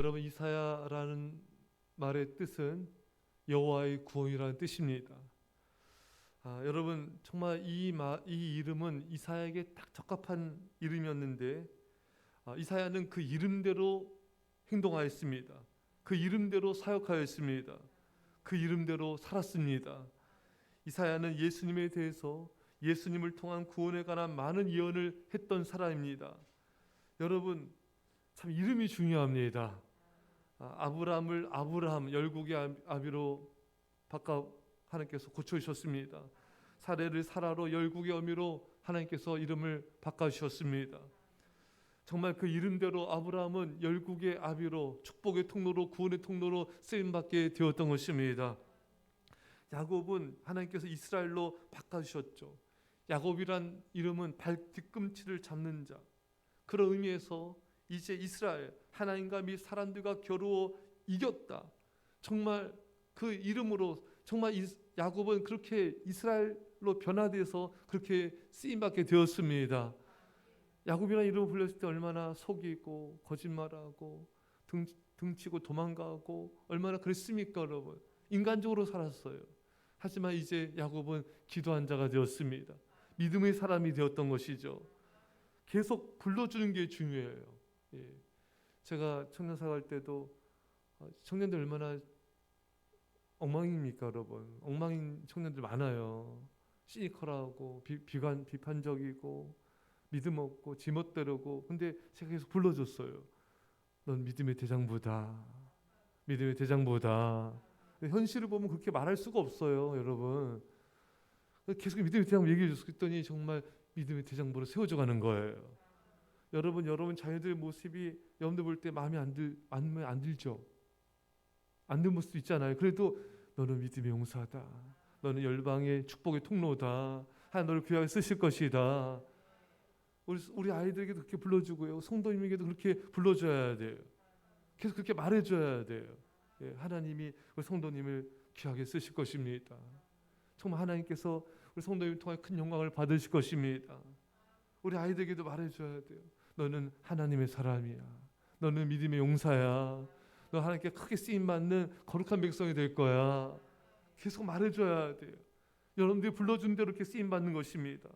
여러분, 이사야라는 말의 뜻은 여호와의 구원이라는 뜻입니다. 여러분, 정말 이 이름은 이사야에게 딱 적합한 이름이었는데, 이사야는 그 이름대로 행동하였습니다. 그 이름대로 사역하였습니다. 그 이름대로 살았습니다. 이사야는 예수님에 대해서, 예수님을 통한 구원에 관한 많은 예언을 했던 사람입니다. 여러분, 참 이름이 중요합니다. 아브라함을 아브라함, 열국의 아비로 바꿔 하나님께서 고쳐주셨습니다. 사례를 사라로, 열국의 어미로 하나님께서 이름을 바꿔주셨습니다. 정말 그 이름대로 아브라함은 열국의 아비로, 축복의 통로로, 구원의 통로로 쓰임받게 되었던 것입니다. 야곱은 하나님께서 이스라엘로 바꿔주셨죠. 야곱이란 이름은 뒤꿈치를 잡는 자, 그런 의미에서 이제 이스라엘, 하나님과 및 사람들과 겨루어 이겼다. 정말 그 이름으로 정말 야곱은 그렇게 이스라엘로 변화돼서 그렇게 쓰임받게 되었습니다. 야곱이라는 이름을 불렸을 때 얼마나 속이고 거짓말하고 등치고 도망가고 얼마나 그랬습니까, 여러분? 인간적으로 살았어요. 하지만 이제 야곱은 기도한 자가 되었습니다. 믿음의 사람이 되었던 것이죠. 계속 불러주는 게 중요해요. 제가 청년사역 할 때도 청년들 얼마나 엉망입니까, 여러분? 엉망인 청년들 많아요. 시니컬하고 비판적이고 믿음 없고 지멋대로고. 근데 제가 계속 불러줬어요. 넌 믿음의 대장부다. 믿음의 대장부다. 현실을 보면 그렇게 말할 수가 없어요, 여러분. 계속 믿음의 대장부 얘기해 줬더니 정말 믿음의 대장부로 세워져 가는 거예요. 여러분 자녀들의 모습이 여러분들 볼 때 마음에 안 들죠? 안 드는 모습도 있잖아요. 그래도 너는 믿음의 용사다. 너는 열방의 축복의 통로다. 하나님 너를 귀하게 쓰실 것이다. 우리 아이들에게도 그렇게 불러주고요. 성도님에게도 그렇게 불러줘야 돼요. 계속 그렇게 말해줘야 돼요. 하나님이 우리 성도님을 귀하게 쓰실 것입니다. 정말 하나님께서 우리 성도님을 통해 큰 영광을 받으실 것입니다. 우리 아이들에게도 말해줘야 돼요. 너는 하나님의 사람이야. 너는 믿음의 용사야. 너 하나님께 크게 쓰임받는 거룩한 백성이 될 거야. 계속 말해줘야 돼요. 여러분들이 불러준 대로 이렇게 쓰임받는 것입니다.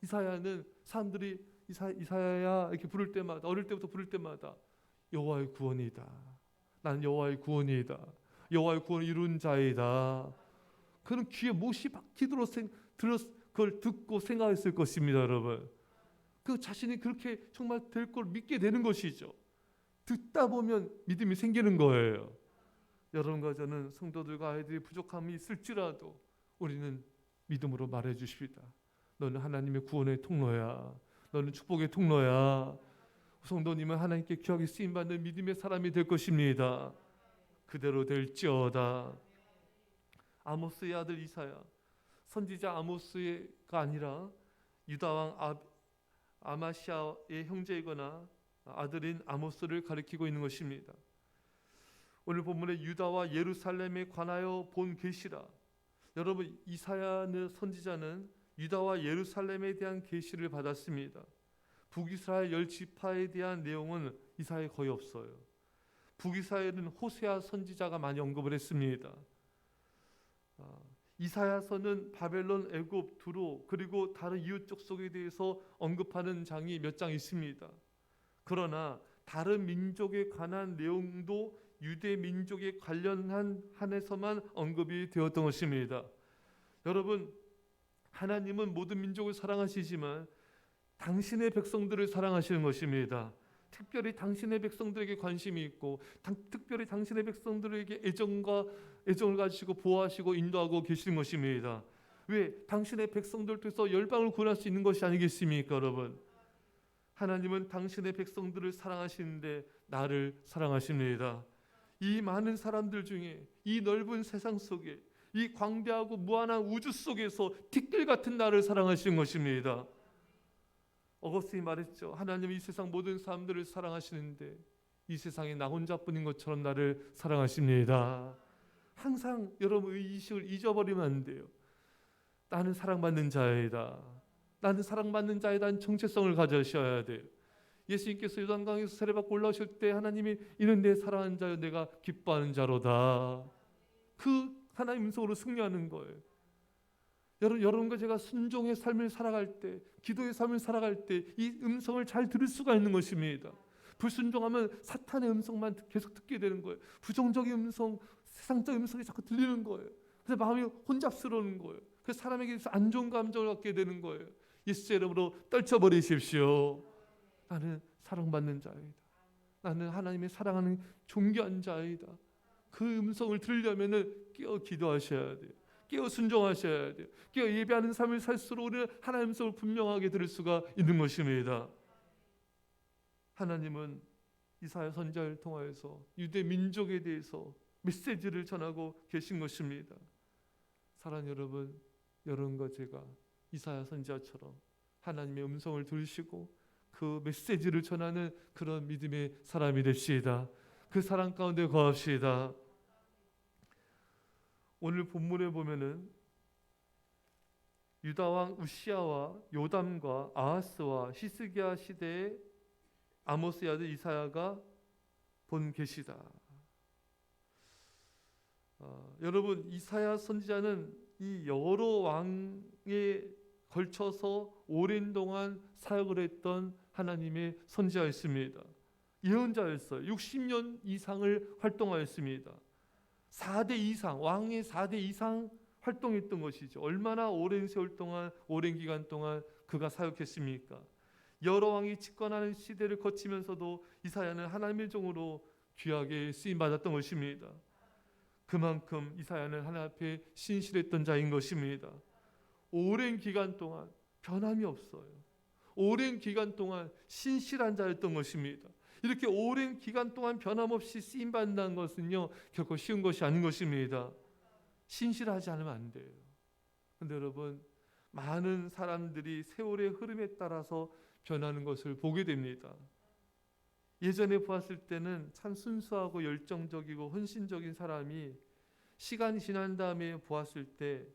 이사야는 사람들이 이사야야 이렇게 부를 때마다, 어릴 때부터 부를 때마다 여호와의 구원이다. 나는 여호와의 구원이다. 여호와의 구원을 이룬 자이다. 그는 귀에 못이 박히도록 그걸 듣고 생각했을 것입니다, 여러분. 그 자신이 그렇게 정말 될 걸 믿게 되는 것이죠. 듣다 보면 믿음이 생기는 거예요. 여러분과 저는 성도들과 아이들이 부족함이 있을지라도 우리는 믿음으로 말해 주십시다. 너는 하나님의 구원의 통로야. 너는 축복의 통로야. 성도님은 하나님께 귀하게 쓰임받는 믿음의 사람이 될 것입니다. 그대로 될지어다. 아모스의 아들 이사야, 선지자 아모스가 아니라 유다왕 아마시아의 형제이거나 아들인 아모스를 가리키고 있는 것입니다. 오늘 본문의 유다와 예루살렘에 관하여 본 계시라. 여러분, 이사야는 선지자는 유다와 예루살렘에 대한 계시를 받았습니다. 북이스라엘 10지파에 대한 내용은 이사야에 거의 없어요. 북이스라엘은 호세아 선지자가 많이 언급을 했습니다. 이사야서는 바벨론, 애굽, 두로 그리고 다른 이웃 족속에 대해서 언급하는 장이 몇 장 있습니다. 그러나 다른 민족에 관한 내용도 유대 민족에 관련한 한에서만 언급이 되었던 것입니다. 여러분, 하나님은 모든 민족을 사랑하시지만 당신의 백성들을 사랑하시는 것입니다. 특별히 당신의 백성들에게 관심이 있고 특별히 당신의 백성들에게 애정을 가지시고 보호하시고 인도하고 계시는 것입니다. 왜? 당신의 백성들 통해서 열방을 구원할 수 있는 것이 아니겠습니까, 여러분? 하나님은 당신의 백성들을 사랑하시는데 나를 사랑하십니다. 이 많은 사람들 중에, 이 넓은 세상 속에, 이 광대하고 무한한 우주 속에서 티끌 같은 나를 사랑하시는 것입니다. 어거스틴이 말했죠. 하나님은 이 세상 모든 사람들을 사랑하시는데 이 세상에 나 혼자뿐인 것처럼 나를 사랑하십니다. 항상 여러분 이 의식을 잊어버리면 안 돼요. 나는 사랑받는 자이다. 나는 사랑받는 자이다는 정체성을 가져셔야 돼요. 예수님께서 요단강에서 세례받고 올라오실 때 하나님이 이는 내 사랑하는 자여 내가 기뻐하는 자로다. 그 하나님 음성으로 승리하는 거예요. 여러분과 제가 순종의 삶을 살아갈 때, 기도의 삶을 살아갈 때 이 음성을 잘 들을 수가 있는 것입니다. 불순종하면 사탄의 음성만 계속 듣게 되는 거예요. 부정적인 음성, 세상적인 음성이 자꾸 들리는 거예요. 그래서 마음이 혼잡스러운 거예요. 그래서 사람에게서 안 좋은 감정을 갖게 되는 거예요. 예수의 이름으로 떨쳐버리십시오. 나는 사랑받는 자이다. 나는 하나님의 사랑하는 존귀한 자이다. 그 음성을 들으려면 깨어 기도하셔야 돼요. 깨어 순종하셔야 돼요. 깨어 예배하는 삶을 살수록 우리는 하나님의 음성을 분명하게 들을 수가 있는 것입니다. 하나님은 이사야 선지자를 통하여서 유대 민족에 대해서 메시지를 전하고 계신 것입니다. 사랑하는 여러분, 여러분과 제가 이사야 선지자처럼 하나님의 음성을 들으시고 그 메시지를 전하는 그런 믿음의 사람이 됩시다. 그 사랑 가운데 거합시다. 오늘 본문에 보면은 유다 왕 우시야와 요담과 아하스와 히스기야 시대에 아모스의 아들 이사야가 본 계시다. 여러분, 이사야 선지자는 이 여러 왕에 걸쳐서 오랜 동안 사역을 했던 하나님의 선지자였습니다. 예언자였어요. 60년 이상을 활동하였습니다. 4대 이상, 왕의 4대 이상 활동했던 것이죠. 얼마나 오랜 세월 동안, 오랜 기간 동안 그가 사역했습니까? 여러 왕이 집권하는 시대를 거치면서도 이사야는 하나님의 종으로 귀하게 쓰임받았던 것입니다. 그만큼 이사야는 하나님 앞에 신실했던 자인 것입니다. 오랜 기간 동안 변함이 없어요. 오랜 기간 동안 신실한 자였던 것입니다. 이렇게 오랜 기간 동안 변함없이 쓰임받는다는 것은요, 결코 쉬운 것이 아닌 것입니다. 신실하지 않으면 안 돼요. 그런데 여러분, 많은 사람들이 세월의 흐름에 따라서 변하는 것을 보게 됩니다. 예전에 보았을 때는 참 순수하고 열정적이고 헌신적인 사람이 시간이 지난 다음에 보았을 때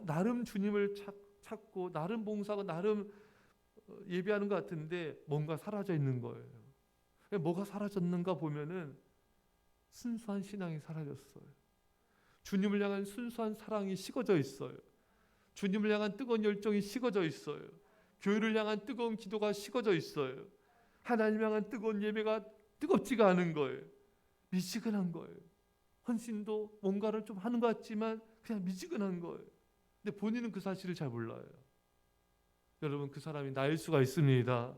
나름 주님을 찾고 나름 봉사하고 나름 예배하는 것 같은데 뭔가 사라져 있는 거예요. 뭐가 사라졌는가 보면은 순수한 신앙이 사라졌어요. 주님을 향한 순수한 사랑이 식어져 있어요. 주님을 향한 뜨거운 열정이 식어져 있어요. 교회를 향한 뜨거운 기도가 식어져 있어요. 하나님 향한 뜨거운 예배가 뜨겁지가 않은 거예요. 미지근한 거예요. 헌신도 뭔가를 좀 하는 것 같지만 그냥 미지근한 거예요. 근데 본인은 그 사실을 잘 몰라요. 여러분, 그 사람이 나일 수가 있습니다.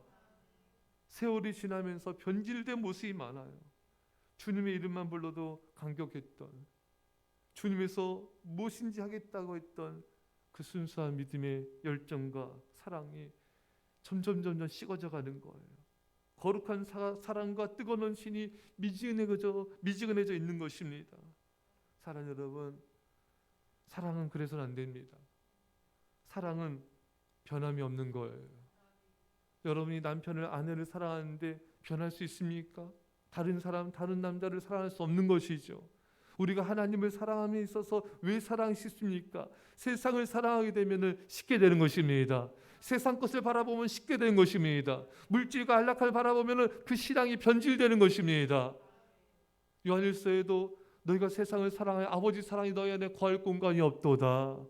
세월이 지나면서 변질된 모습이 많아요. 주님의 이름만 불러도 감격했던, 주님에서 무엇인지 하겠다고 했던 그 순수한 믿음의 열정과 사랑이 점점 식어져 가는 거예요. 거룩한 사랑과 뜨거운 헌신이 미지근해져 있는 것입니다. 사랑하는 여러분, 사랑은 그래서는 안 됩니다. 사랑은 변함이 없는 거예요. 여러분이 남편을, 아내를 사랑하는데 변할 수 있습니까? 다른 사람, 다른 남자를 사랑할 수 없는 것이죠. 우리가 하나님을 사랑함에 있어서 왜 사랑이 쉽습니까? 세상을 사랑하게 되면 쉽게 되는 것입니다. 세상 것을 바라보면 쉽게 되는 것입니다. 물질과 안락함을 바라보면 그 신앙이 변질되는 것입니다. 요한일서에도 너희가 세상을 사랑하여 아버지 사랑이 너희 안에 거할 공간이 없도다.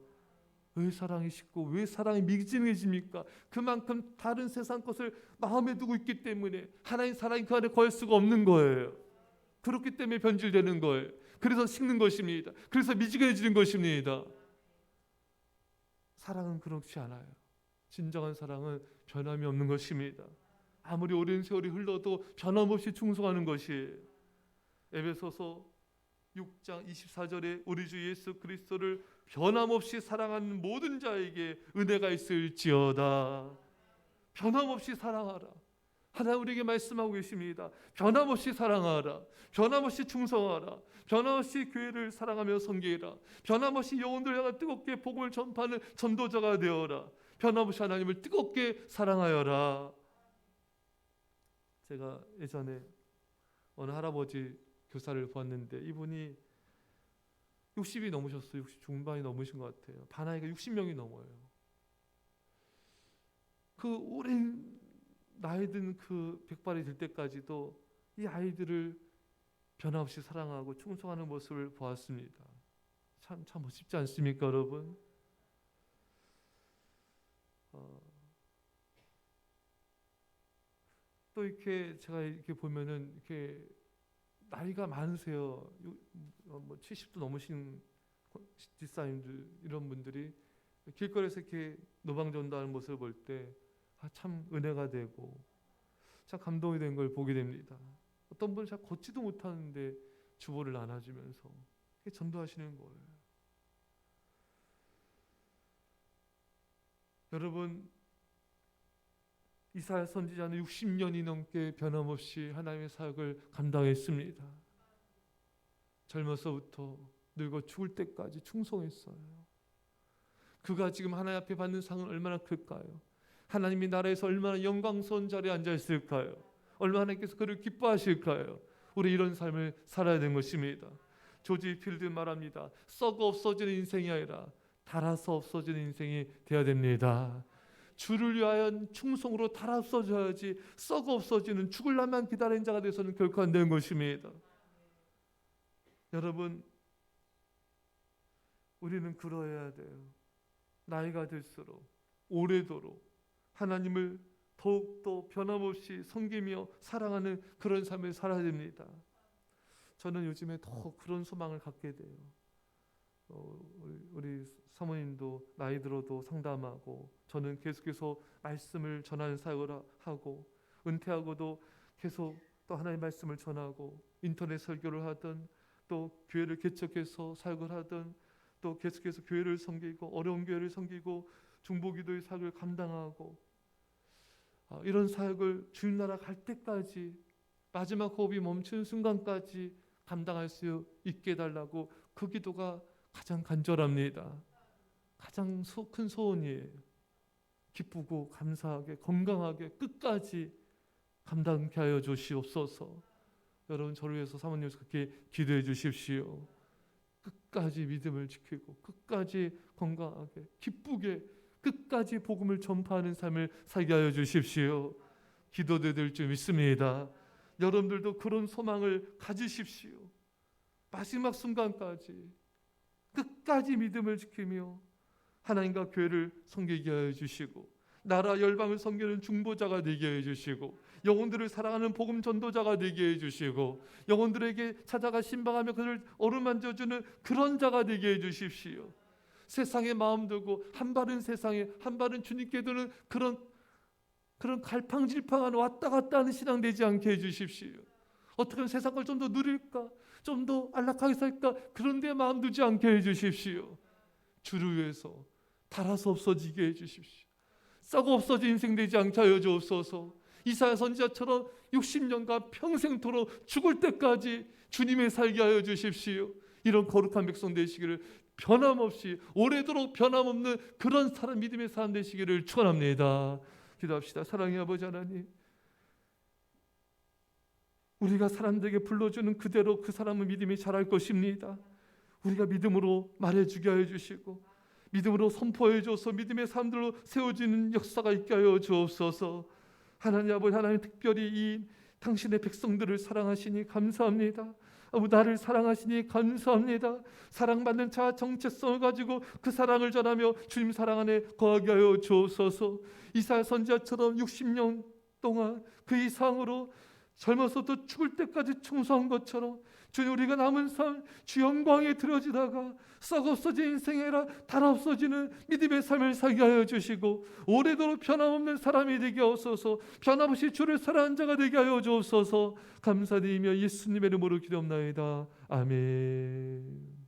왜 사랑이 쉽고 왜 사랑이 미지근해집니까? 그만큼 다른 세상 것을 마음에 두고 있기 때문에 하나님 사랑이 그 안에 거할 수가 없는 거예요. 그렇기 때문에 변질되는 거예요. 그래서 식는 것입니다. 그래서 미지근해지는 것입니다. 사랑은 그렇지 않아요. 진정한 사랑은 변함이 없는 것입니다. 아무리 오랜 세월이 흘러도 변함없이 충성하는 것이에요. 에베소서 6장 24절에 우리 주 예수 그리스도를 변함없이 사랑하는 모든 자에게 은혜가 있을지어다. 변함없이 사랑하라. 하나님 우리에게 말씀하고 계십니다. 변함없이 사랑하라. 변함없이 충성하라. 변함없이 교회를 사랑하며 섬기라. 변함없이 영혼들 향해 뜨겁게 복음을 전파하는 전도자가 되어라. 변함없이 하나님을 뜨겁게 사랑하여라. 제가 예전에 어느 할아버지 교사를 보았는데 이분이 60이 넘으셨어요. 60 중반이 넘으신 것 같아요. 반나이가 60명이 넘어요. 그 오랜 나이 든 그 백발이 될 때까지도 이 아이들을 변함없이 사랑하고 충성하는 모습을 보았습니다. 참 멋있지 않습니까, 여러분? 또 이렇게 제가 이렇게 보면은 이렇게 나이가 많으세요. 뭐 70도 넘으신 집사님들 이런 분들이 길거리에서 이렇게 노방전도하는 모습을 볼 때 참 은혜가 되고 참 감동이 된 걸 보게 됩니다. 어떤 분은 잘 걷지도 못하는데 주보를 안아주면서 전도하시는 거예요. 여러분, 이사야 선지자는 60년이 넘게 변함없이 하나님의 사역을 감당했습니다. 젊어서부터 늙어 죽을 때까지 충성했어요. 그가 지금 하나님 앞에 받는 상은 얼마나 클까요? 하나님이 나라에서 얼마나 영광스러운 자리에 앉아 있을까요? 얼마나 하나님께서 그를 기뻐하실까요? 우리 이런 삶을 살아야 되는 것입니다. 조지 필드 말합니다. 썩어 없어지는 인생이 아니라 닳아서 없어지는 인생이 되어야 됩니다. 주를 위하여 충성으로 닳아 없어져야지 썩어 없어지는 죽을라만 기다리는 자가 되어서는 결코 안 되는 것입니다. 여러분, 우리는 그러해야 돼요. 나이가 들수록 오래도록 하나님을 더욱더 변함없이 섬기며 사랑하는 그런 삶을 살아야 됩니다. 저는 요즘에 더 그런 소망을 갖게 돼요. 우리 사모님도 나이 들어도 상담하고 저는 계속해서 말씀을 전하는 사역을 하고 은퇴하고도 계속 또 하나님의 말씀을 전하고 인터넷 설교를 하든 또 교회를 개척해서 사역을 하든 또 계속해서 교회를 섬기고 어려운 교회를 섬기고 중보기도의 사역을 감당하고 이런 사역을 주님 나라 갈 때까지 마지막 호흡이 멈추는 순간까지 감당할 수 있게 해달라고 그 기도가 가장 간절합니다. 가장 큰 소원이에요. 기쁘고 감사하게 건강하게 끝까지 감당케 하여 주시옵소서. 여러분, 저를 위해서 사모님께서 그렇게 기도해 주십시오. 끝까지 믿음을 지키고 끝까지 건강하게 기쁘게 끝까지 복음을 전파하는 삶을 살게 하여 주십시오. 기도될 줄 믿습니다. 여러분들도 그런 소망을 가지십시오. 마지막 순간까지 끝까지 믿음을 지키며 하나님과 교회를 섬기게 하여 주시고 나라 열방을 섬기는 중보자가 되게 해 주시고 영혼들을 사랑하는 복음 전도자가 되게 해 주시고 영혼들에게 찾아가 신방하며 그들을 어루만져주는 그런 자가 되게 해 주십시오. 세상에 마음 두고 한 발은 세상에 한 발은 주님께 두는 그런 갈팡질팡한 왔다 갔다 하는 신앙 되지 않게 해주십시오. 어떻게 하면 세상 걸 좀 더 누릴까? 좀 더 안락하게 살까? 그런데 마음 두지 않게 해주십시오. 주를 위해서 닳아서 없어지게 해주십시오. 썩어 없어진 인생 되지 않게 하여 주옵소서. 이사야 선지자처럼 60년간 평생토록 죽을 때까지 주님의 살게 하여 주십시오. 이런 거룩한 백성 되시기를 변함없이 오래도록 변함없는 그런 사람 믿음의 사람 되시기를 축원합니다. 기도합시다. 사랑의 아버지 하나님, 우리가 사람들에게 불러주는 그대로 그 사람은 믿음이 자랄 것입니다. 우리가 믿음으로 말해주게 하여 주시고 믿음으로 선포해 줘서 믿음의 사람들로 세워지는 역사가 있게 하여 주옵소서. 하나님 아버지, 하나님 특별히 이 당신의 백성들을 사랑하시니 감사합니다. 나를 사랑하시니 감사합니다. 사랑받는 자 정체성을 가지고 그 사랑을 전하며 주님 사랑 안에 거하게 하여 주옵소서. 이사야 선지자처럼 60년 동안 그 이상으로 젊어서도 죽을 때까지 충성한 것처럼 주님, 우리가 남은 삶 주 영광에 들어지다가 썩 없어진 인생이 아니라 달 없어지는 믿음의 삶을 살게 하여 주시고 오래도록 변함없는 사람이 되게 하옵소서. 변함없이 주를 사랑하는 자가 되게 하여 주옵소서. 감사드리며 예수님의 이름으로 기도합나이다. 아멘.